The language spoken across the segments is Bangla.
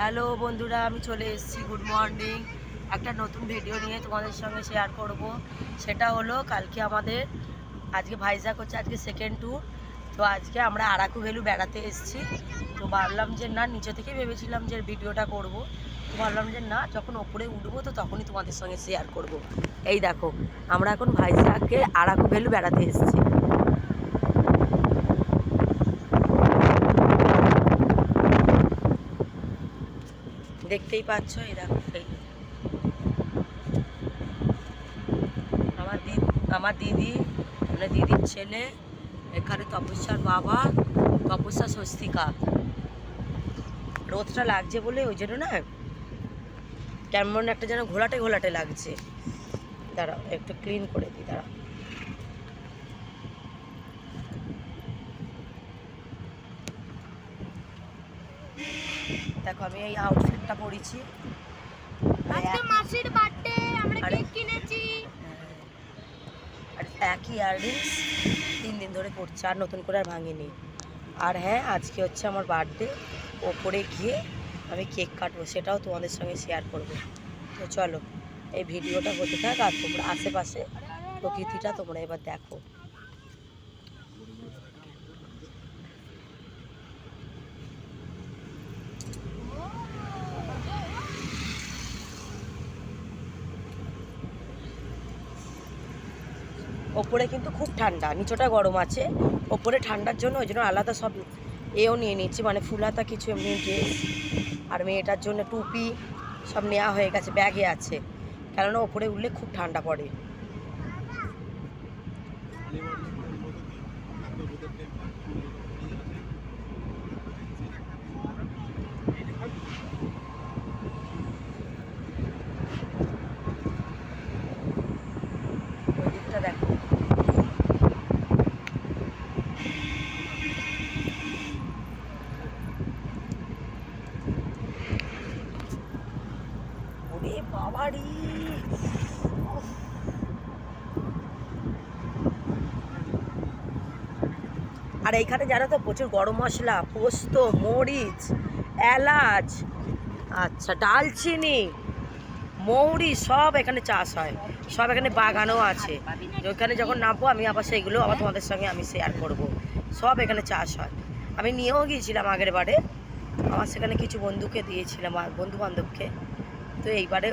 হ্যালো বন্ধুরা, আমি চলে এসেছি। Good morning. একটা নতুন ভিডিও নিয়ে তোমাদের সঙ্গে শেয়ার করব। সেটা হলো আজকে ভাইজাগ হচ্ছে আজকে সেকেন্ড ট্যুর। তো আজকে আমরা আরাকু ভ্যালি বেড়াতে এসেছি। তো ভাবলাম যে না, নিচে থেকেই ভেবেছিলাম যে ভিডিওটা করব। তো ভাবলাম যে না, যখন ওপরে উঠবো তো তখনই তোমাদের সঙ্গে শেয়ার করব। এই দেখো, আমরা এখন ভাইজাগকে আরাকু ভ্যালি বেড়াতে এসেছি। দেখতেই পাচ্ছ, এই দেখো, আমার দিদি মানে দিদির ছেলে, এখানে তপস্যার বাবা, তপস্যা স্বস্তিকা। রোদটা লাগছে বলে ওই জন্য না কেমন একটা যেন ঘোলাটে ঘোলাটে লাগছে। দাঁড়াও একটু ক্লিন করে দিই, দাঁড়াও। দেখো, আমি এই আউটফিটটা পরেছি। আজকে মাসির বার্থডে, আমরা কেক কিনেছি। আর একই ইয়াররিংস 3 দিন ধরে পড়ছে, আর নতুন করে আর ভাঙিনি। আর হ্যাঁ, আজকে হচ্ছে আমার বার্থডে। ওপরে গিয়ে আমি কেক কাটবো, সেটাও তোমাদের সঙ্গে শেয়ার করব। তো চলো, এই ভিডিওটা হতে থাক, আর তোমরা আশেপাশে প্রকৃতিটা তোমরা এবার দেখো। ওপরে কিন্তু খুব ঠান্ডা, নিচটা গরম আছে। ওপরে ঠান্ডার জন্য ওই জন্য আলাদা সব এও নিয়ে নিচ্ছি, মানে ফুলাতা কিছু এমনি ড্রেস, আর মেয়েটার জন্য টুপি সব নেওয়া হয়ে গেছে, ব্যাগে আছে। কেননা ওপরে উঠলে খুব ঠান্ডা পড়ে। ওই দিকটা দেখো, ওরে বাবারি। আর এইখানে জানো তো, প্রচুর গরম মশলা, পোস্ত, মরিচ, এলাচ, আচ্ছা দালচিনি, মৌরি সব এখানে চাষ হয়। সব এখানে বাগানও আছে। ওইখানে যখন নামবো আমি আবার সেইগুলো আবার তোমাদের সঙ্গে আমি শেয়ার করব। সব এখানে চাষ হয়। আমি নিয়েও গিয়েছিলাম আগের বারে, আমার সেখানে কিছু বন্ধুকে দিয়েছিলাম, বন্ধু বান্ধবকে। তো এইবারে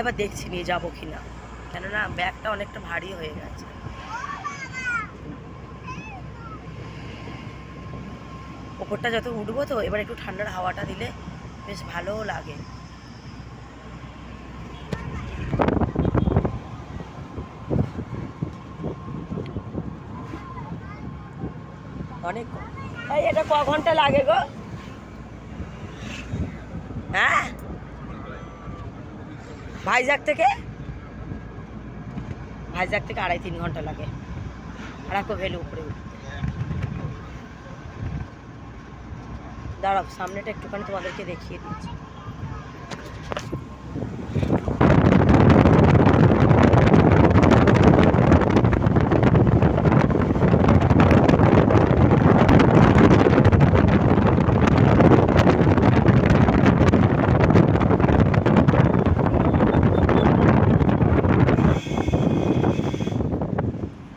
আবার দেখছি নিয়ে যাবো কি না, কেননা ব্যাগটা অনেকটা ভারী হয়ে গেছে। ওপরটা যত উঠবো তো এবার একটু ঠান্ডার হাওয়াটা দিলে বেশ ভালোও লাগে। অনেক। এই এটা ক ঘন্টা লাগে গো? হ্যাঁ, ভাইজাগ থেকে 2.5-3 ঘন্টা লাগে আরাকু ভ্যালি উপরে উঠতে। দাঁড়াও, সামনেটা একটুখানি তোমাদেরকে দেখিয়ে দিচ্ছি।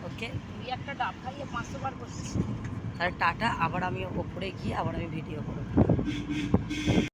ওকে, তুই একটা ডাব খাইয়ে 500 বার করছিস। আর টাটা। আবার আমি ওপরে গিয়ে আবার আমি ভিডিও করব।